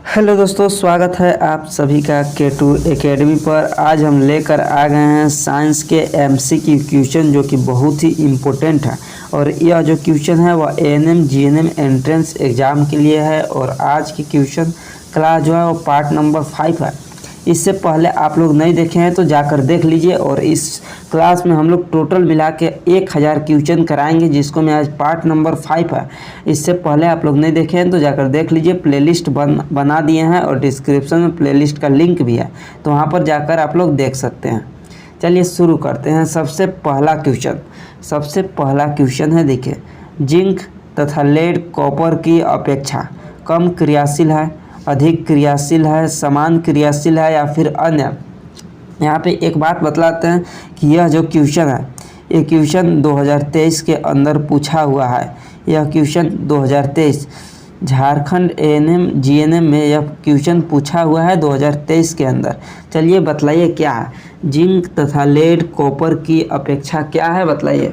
Hello दोस्तों, स्वागत है आप सभी का K2 एकेडमी पर। आज हम लेकर आ गए हैं साइंस के एमसीक्यू क्वेश्चन जो कि बहुत ही इम्पोर्टेंट है। और यह जो क्वेश्चन है वह एएनएम जीएनएम एंट्रेंस एग्ज़ाम के लिए है। और आज की क्वेश्चन क्लास जो है वो पार्ट नंबर 5 है। इससे पहले आप लोग नहीं देखे हैं तो जाकर देख लीजिए। और इस क्लास में हम लोग टोटल मिला के 1000 क्वेश्चन कराएंगे, जिसको मैं आज पार्ट नंबर 5 है। इससे पहले आप लोग नहीं देखे हैं तो जाकर देख लीजिए। प्लेलिस्ट बना दिए हैं और डिस्क्रिप्शन में प्लेलिस्ट का लिंक भी है, तो वहाँ पर जाकर आप लोग देख सकते हैं। चलिए शुरू करते हैं। सबसे पहला क्वेश्चन है, देखिए, जिंक तथा लेड कॉपर की अपेक्षा कम क्रियाशील है, अधिक क्रियाशील है, समान क्रियाशील है या फिर अन्य। यहाँ पे एक बात बतलाते हैं कि यह जो क्वेश्चन है ये क्वेश्चन 2023 के अंदर पूछा हुआ है। यह क्वेश्चन 2023 झारखंड एएनएम जीएनएम में यह क्वेश्चन पूछा हुआ है 2023 के अंदर। चलिए बतलाइए क्या है, जिंक तथा लेड कॉपर की अपेक्षा क्या है, बतलाइए।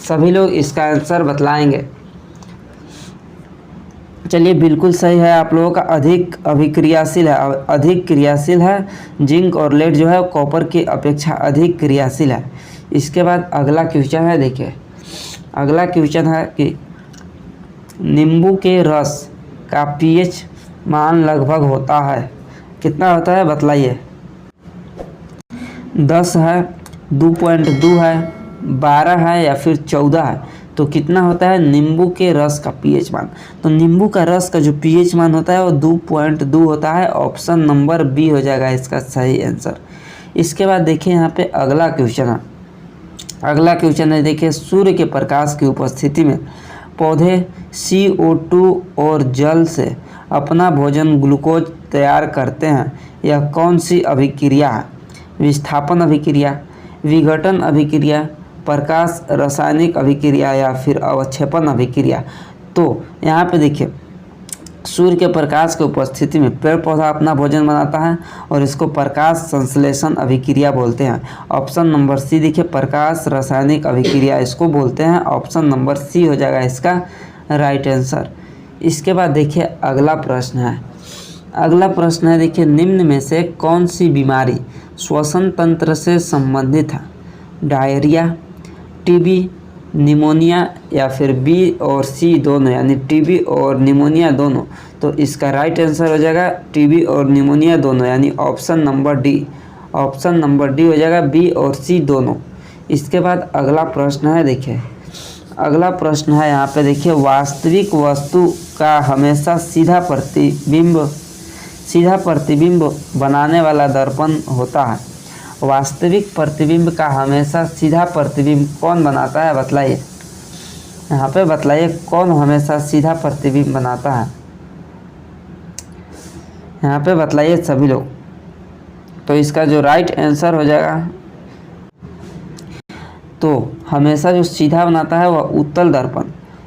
सभी लोग इसका आंसर बतलाएंगे। चलिए बिल्कुल सही है आप लोगों का, अधिक अभिक्रियाशील है। अधिक क्रियाशील है जिंक और लेड जो है कॉपर की अपेक्षा अधिक क्रियाशील है। इसके बाद अगला क्वेश्चन है, देखिए अगला क्वेश्चन है कि नींबू के रस का पीएच मान लगभग होता है, कितना होता है बतलाइए। 10 है, 2.2 है, 12 है या फिर 14 है। तो कितना होता है नींबू के रस का पीएच मान। तो नींबू का रस का जो पीएच मान होता है वो 2.2 होता है। ऑप्शन नंबर बी हो जाएगा इसका सही आंसर। इसके बाद देखिए यहाँ पे अगला क्वेश्चन है। देखिए, सूर्य के प्रकाश की उपस्थिति में पौधे CO2 और जल से अपना भोजन ग्लूकोज तैयार करते हैं। यह कौन सी अभिक्रिया है? विस्थापन अभिक्रिया, विघटन अभिक्रिया, प्रकाश रासायनिक अभिक्रिया या फिर अवक्षेपण अभिक्रिया। तो यहाँ पे देखिए, सूर्य के प्रकाश की उपस्थिति में पेड़ पौधा अपना भोजन बनाता है और इसको प्रकाश संश्लेषण अभिक्रिया बोलते हैं। ऑप्शन नंबर सी देखिए, प्रकाश रासायनिक अभिक्रिया इसको बोलते हैं। ऑप्शन नंबर सी हो जाएगा इसका राइट आंसर। इसके बाद देखिए अगला प्रश्न है। देखिए, निम्न में से कौन सी बीमारी श्वसन तंत्र से संबंधित है? डायरिया, टीबी, निमोनिया या फिर बी और सी दोनों, यानी टीबी और निमोनिया दोनों। तो इसका राइट आंसर हो जाएगा टीबी और निमोनिया दोनों, यानी ऑप्शन नंबर डी हो जाएगा, बी और सी दोनों। इसके बाद अगला प्रश्न है, देखिए अगला प्रश्न है यहाँ पे, देखिए वास्तविक वस्तु का हमेशा सीधा प्रतिबिंब बनाने वाला दर्पण होता है। वास्तविक प्रतिबिंब का हमेशा सीधा प्रतिबिंब कौन बनाता है, बतलाइए। यहाँ पे बतलाइए कौन हमेशा सीधा प्रतिबिंब बनाता है, यहाँ पे बतलाइए सभी लोग। तो इसका जो राइट आंसर हो जाएगा, तो हमेशा जो सीधा बनाता है वह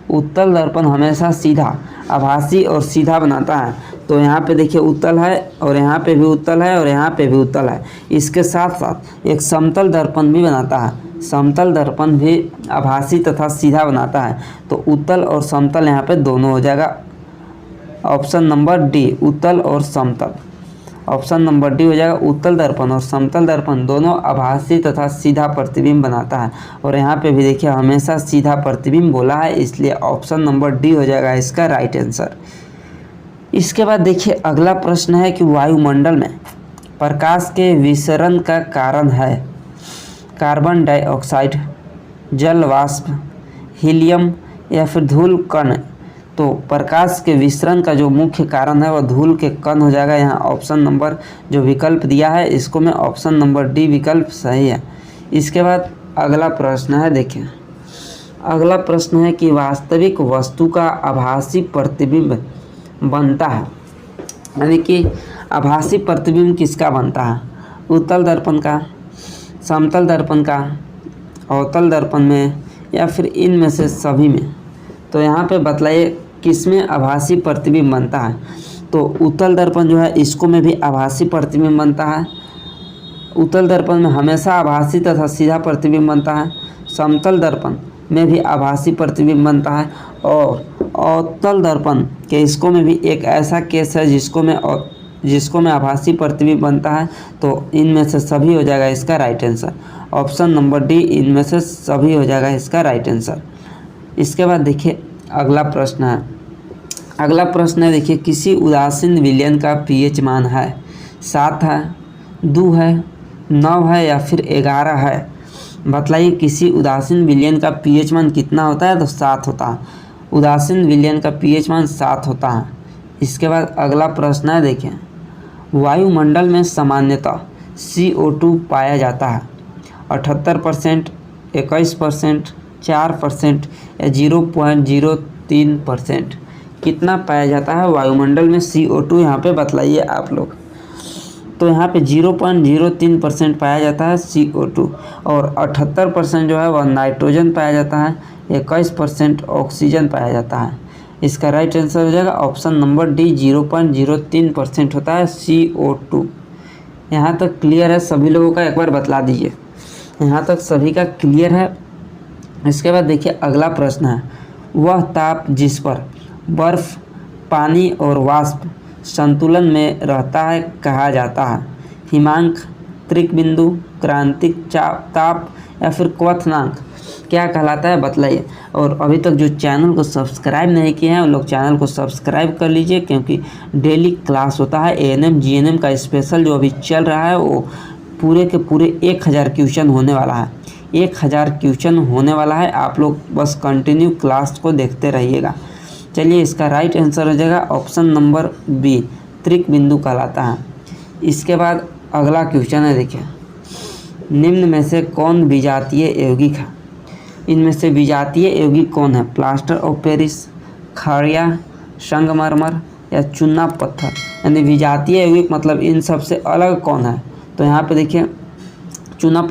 उत्तल दर्पण हमेशा सीधा, आभासी और सीधा बनाता है। तो यहाँ पे देखिए उत्तल है और यहाँ पे भी उत्तल है और यहाँ पे भी उत्तल है। इसके साथ साथ एक समतल दर्पण भी बनाता है। समतल दर्पण भी आभासी तथा सीधा बनाता है। तो उत्तल और समतल यहाँ पे दोनों हो जाएगा। ऑप्शन नंबर डी, उत्तल और समतल। ऑप्शन नंबर डी हो जाएगा, उत्तल दर्पण और समतल दर्पण दोनों आभासी तथा सीधा प्रतिबिंब बनाता है। और यहाँ पे भी देखिए हमेशा सीधा प्रतिबिंब बोला है, इसलिए ऑप्शन नंबर डी हो जाएगा इसका राइट आंसर। इसके बाद देखिए अगला प्रश्न है कि वायुमंडल में प्रकाश के विसरण का कारण है कार्बन डाइऑक्साइड, जल वाष्प, हीलियम या फिर धूल कण। तो प्रकाश के विसरण का जो मुख्य कारण है वह धूल के कण हो जाएगा। यहाँ ऑप्शन नंबर जो विकल्प दिया है इसको में ऑप्शन नंबर डी विकल्प सही है। इसके बाद अगला प्रश्न है, देखिए अगला प्रश्न है कि वास्तविक वस्तु का आभासी प्रतिबिंब बनता है, यानी कि आभासी प्रतिबिंब किसका बनता है? उत्तल दर्पण का, समतल दर्पण का, अवतल दर्पण में या फिर इनमें से सभी में। तो यहाँ पे बतलाइए किसमें आभासी प्रतिबिंब बनता है। तो उत्तल दर्पण जो है इसको में भी आभासी प्रतिबिंब बनता है। उत्तल दर्पण में हमेशा आभासी तथा सीधा प्रतिबिंब बनता है। समतल दर्पण में भी आभासी प्रतिबिंब बनता है, और अवतल दर्पण के इसको में भी एक ऐसा केस है जिसको में आभासी प्रतिबिंब बनता है। तो इनमें से सभी हो जाएगा इसका right answer. Option number D इनमें से सभी हो जाएगा इसका राइट आंसर। इसके बाद देखिए अगला प्रश्न है देखिए, किसी उदासीन विलयन का पीएच मान है 7 है, 2 है, 9 है या फिर 11 है। बतलाइए किसी उदासीन विलयन का पीएच मान कितना होता है, तो 7 होता है। उदासीन विलयन का पीएच मान 7 होता है। इसके बाद अगला प्रश्न है देखिए, वायुमंडल में सामान्यतः CO2 पाया जाता है 78%, 21%, 4% या 0.03%। कितना पाया जाता है वायुमंडल में CO2, यहाँ पे बतलाइए आप लोग। तो यहाँ पे 0.03% पाया जाता है CO2, और 78% जो है वह नाइट्रोजन पाया जाता है, 21% ऑक्सीजन पाया जाता है। इसका राइट आंसर हो जाएगा ऑप्शन नंबर डी, 0.03% होता है CO2। यहाँ तक क्लियर है सभी लोगों का, एक बार बतला दीजिए। यहाँ तक सभी का क्लियर है। इसके बाद देखिए अगला प्रश्न है, वह ताप जिस पर बर्फ, पानी और वाष्प संतुलन में रहता है कहा जाता है। हिमांक, त्रिक बिंदु, क्रांतिक ताप या फिर क्वथनांक क्या कहलाता है, बतलाइए। और अभी तक जो चैनल को सब्सक्राइब नहीं किए हैं उन लोग चैनल को सब्सक्राइब कर लीजिए, क्योंकि डेली क्लास होता है ANM GNM का स्पेशल जो अभी चल रहा है, वो पूरे के पूरे 1000 क्वेश्चन होने वाला है। 1000 क्वेश्चन होने वाला है, आप लोग बस कंटिन्यू क्लास को देखते रहिएगा। चलिए इसका राइट आंसर हो जाएगा ऑप्शन नंबर बी, त्रिक बिंदु कहलाता है। इसके बाद अगला क्वेश्चन है देखिए, निम्न में से कौन विजातीय यौगिक है। इनमें से विजातीय यौगिक कौन है, प्लास्टर ऑफ पेरिस, खारिया, संगमरमर या चूना पत्थर। यानी विजातीय यौगिक मतलब इन सबसे अलग कौन है। तो यहाँ पे देखिए चूना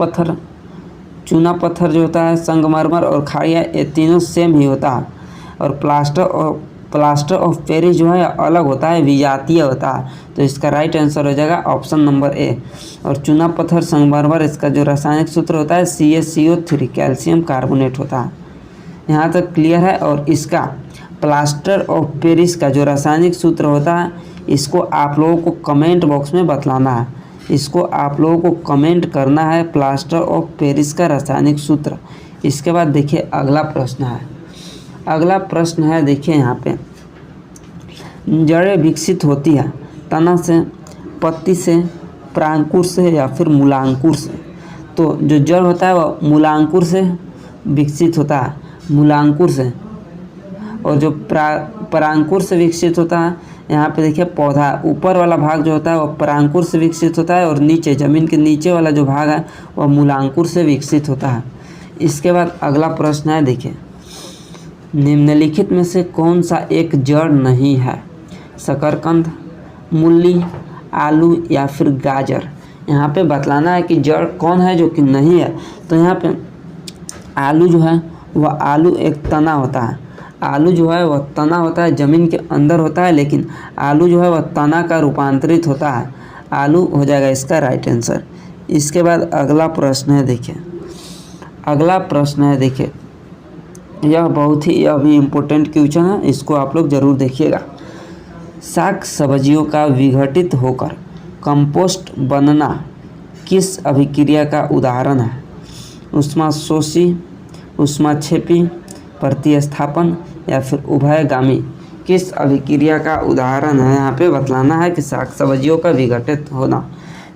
पत्थर जो होता है, संगमरमर और खारिया, ये तीनों सेम ही होता है। और प्लास्टर ऑफ पेरिस जो है अलग होता है, विजातीय होता है। तो इसका राइट आंसर हो जाएगा ऑप्शन नंबर ए। और चूना पत्थर, संगमरमर, इसका जो रासायनिक सूत्र होता है CaCO3, कैल्शियम कार्बोनेट होता है। यहाँ तक क्लियर है। और इसका प्लास्टर ऑफ पेरिस का जो रासायनिक सूत्र होता है, इसको आप लोगों को कमेंट बॉक्स में बतलाना है। इसको आप लोगों को कमेंट करना है, प्लास्टर ऑफ पेरिस का रासायनिक सूत्र। इसके बाद देखिए अगला प्रश्न है देखिए, यहाँ पे जड़ें विकसित होती है तना से, पत्ती से, परांकुर से या फिर मूलांकुर से। तो जो जड़ होता है वह मूलांकुर से विकसित होता है, मूलांकुर से। और जो परांकुर से विकसित होता है, यहाँ पे देखिए पौधा ऊपर वाला भाग जो होता है वह परांकुर से विकसित होता है, और नीचे ज़मीन के नीचे वाला जो भाग है वह मूलांकुर से विकसित होता है। इसके बाद अगला प्रश्न है देखिए, निम्नलिखित में से कौन सा एक जड़ नहीं है, शकरकंद, मूली, आलू या फिर गाजर। यहाँ पे बतलाना है कि जड़ कौन है जो कि नहीं है। तो यहाँ पे आलू जो है वह आलू एक तना होता है। आलू जो है वह तना होता है, ज़मीन के अंदर होता है, लेकिन आलू जो है वह तना का रूपांतरित होता है। आलू हो जाएगा इसका राइट आंसर। इसके बाद अगला प्रश्न है देखिए, यह भी इम्पोर्टेंट क्वेश्चन है, इसको आप लोग ज़रूर देखिएगा। शाक सब्जियों का विघटित होकर कंपोस्ट बनना किस अभिक्रिया का उदाहरण है। ऊष्माशोषी, ऊष्माक्षेपी, प्रतिस्थापन या फिर उभयगामी। किस अभिक्रिया का उदाहरण है, यहाँ पे बतलाना है कि शाक सब्जियों का विघटित होना।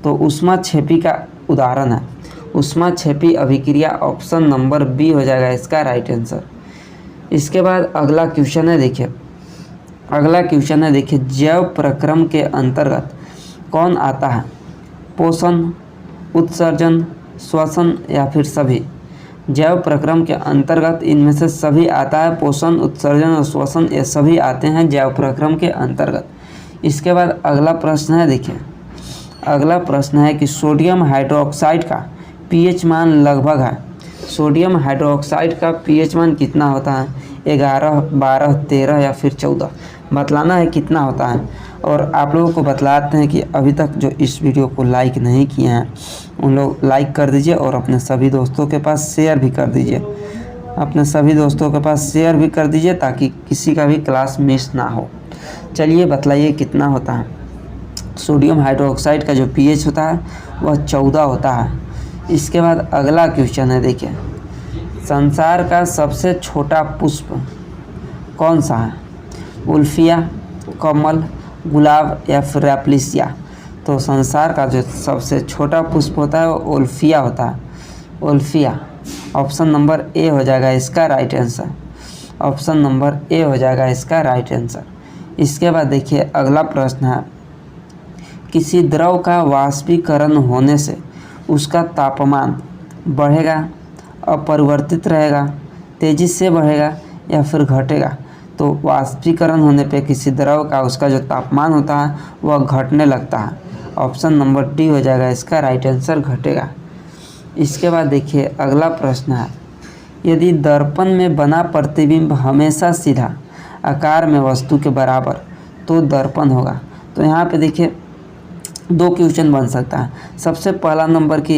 तो ऊष्माक्षेपी का उदाहरण है, ऊष्माक्षेपी अभिक्रिया। ऑप्शन नंबर बी हो जाएगा इसका राइट आंसर। इसके बाद अगला क्वेश्चन है देखिए, जैव प्रक्रम के अंतर्गत कौन आता है, पोषण, उत्सर्जन, श्वसन या फिर सभी। जैव प्रक्रम के अंतर्गत इनमें से सभी आता है, पोषण, उत्सर्जन और श्वसन, ये सभी आते हैं जैव प्रक्रम के अंतर्गत। इसके बाद अगला प्रश्न है कि सोडियम हाइड्रोक्साइड का pH मान लगभग है। सोडियम हाइड्रोक्साइड का pH मान कितना होता है, 11, 12, 13 या फिर 14। बतलाना है कितना होता है। और आप लोगों को बतलाते हैं कि अभी तक जो इस वीडियो को लाइक नहीं किए हैं उन लोग लाइक कर दीजिए और अपने सभी दोस्तों के पास शेयर भी कर दीजिए। अपने सभी दोस्तों के पास शेयर भी कर दीजिए ताकि किसी का भी क्लास मिस ना हो। चलिए बतलाइए कितना होता है। सोडियम हाइड्रोक्साइड का जो pH होता है वह 14 होता है। इसके बाद अगला क्वेश्चन है, देखिए संसार का सबसे छोटा पुष्प कौन सा है? उल्फिया, कमल, गुलाब या फिर एप्लिसिया? तो संसार का जो सबसे छोटा पुष्प होता है वो उल्फिया होता है, उल्फिया। ऑप्शन नंबर ए हो जाएगा इसका right answer, option number A हो जाएगा इसका राइट आंसर। इसके बाद देखिए अगला प्रश्न है, किसी द्रव का वाष्पीकरण होने से उसका तापमान बढ़ेगा, अपरिवर्तित रहेगा, तेज़ी से बढ़ेगा या फिर घटेगा? तो वाष्पीकरण होने पे किसी द्रव का उसका जो तापमान होता है वह घटने लगता है। ऑप्शन नंबर डी हो जाएगा इसका राइट आंसर, घटेगा। इसके बाद देखिए अगला प्रश्न है, यदि दर्पण में बना प्रतिबिंब हमेशा सीधा आकार में वस्तु के बराबर तो दर्पण होगा। तो यहाँ पे देखिए दो क्वेश्चन बन सकता है। सबसे पहला नंबर की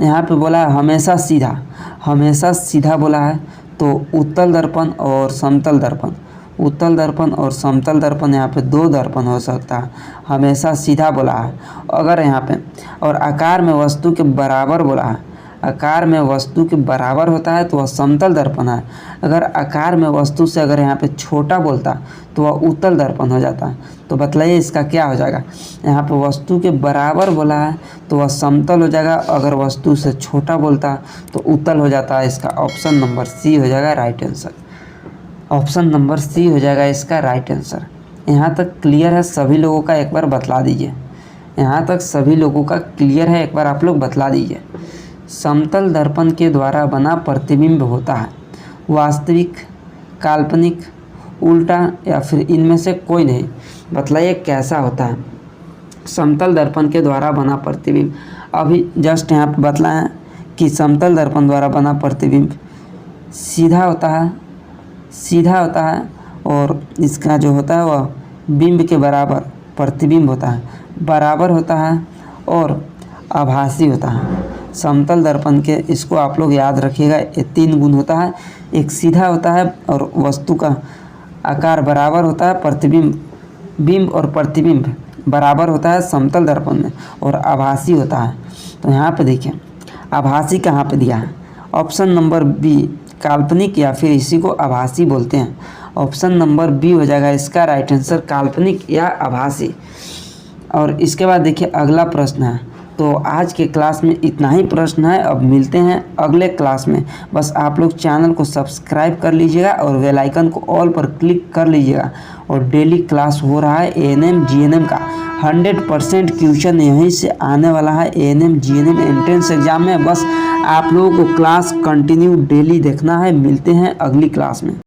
यहाँ पे बोला है हमेशा सीधा, हमेशा सीधा बोला है तो उत्तल दर्पण और समतल दर्पण, उत्तल दर्पण और समतल दर्पण, यहाँ पे दो दर्पण हो सकता है। हमेशा सीधा बोला है। अगर यहाँ पे और आकार में वस्तु के बराबर बोला है, आकार में वस्तु के बराबर होता है तो वह समतल दर्पण है। अगर आकार में वस्तु से अगर यहाँ पे छोटा बोलता तो वह उत्तल दर्पण हो जाता है। तो बतलाइए इसका क्या हो जाएगा? यहाँ पे वस्तु के बराबर बोला है तो वह समतल हो जाएगा, अगर वस्तु से छोटा बोलता तो उत्तल हो जाता है। इसका ऑप्शन नंबर सी हो जाएगा right answer, option number C हो जाएगा इसका राइट आंसर। यहाँ तक क्लियर है सभी लोगों का? एक बार बतला दीजिए। यहाँ तक सभी लोगों का क्लियर है? एक बार आप लोग बतला दीजिए। समतल दर्पण के द्वारा बना प्रतिबिंब होता है वास्तविक, काल्पनिक, उल्टा या फिर इनमें से कोई नहीं? बतलाइए कैसा होता है समतल दर्पण के द्वारा बना प्रतिबिंब? अभी जस्ट यहाँ पर बतलाएं कि समतल दर्पण द्वारा बना प्रतिबिंब सीधा होता है, सीधा होता है और इसका जो होता है वह बिंब के बराबर प्रतिबिंब होता है, बराबर होता है और आभासी होता है। समतल दर्पण के इसको आप लोग याद रखिएगा, ये तीन गुण होता है। एक सीधा होता है और वस्तु का आकार बराबर होता है, प्रतिबिंब, बिंब और प्रतिबिंब बराबर होता है समतल दर्पण में, और आभासी होता है। तो यहाँ पे देखिए आभासी कहाँ पे दिया है? ऑप्शन नंबर बी काल्पनिक या फिर इसी को आभासी बोलते हैं। ऑप्शन नंबर बी हो जाएगा इसका राइट आंसर, काल्पनिक या आभासी। और इसके बाद देखिए अगला प्रश्न है। तो आज के क्लास में इतना ही प्रश्न है, अब मिलते हैं अगले क्लास में। बस आप लोग चैनल को सब्सक्राइब कर लीजिएगा और बेल आइकन को ऑल पर क्लिक कर लीजिएगा। और डेली क्लास हो रहा है एएनएम जीएनएम का, 100% क्वेश्चन यहीं से आने वाला है एएनएम जीएनएम एंट्रेंस एग्जाम में। बस आप लोगों को क्लास कंटिन्यू डेली देखना है। मिलते हैं अगली क्लास में।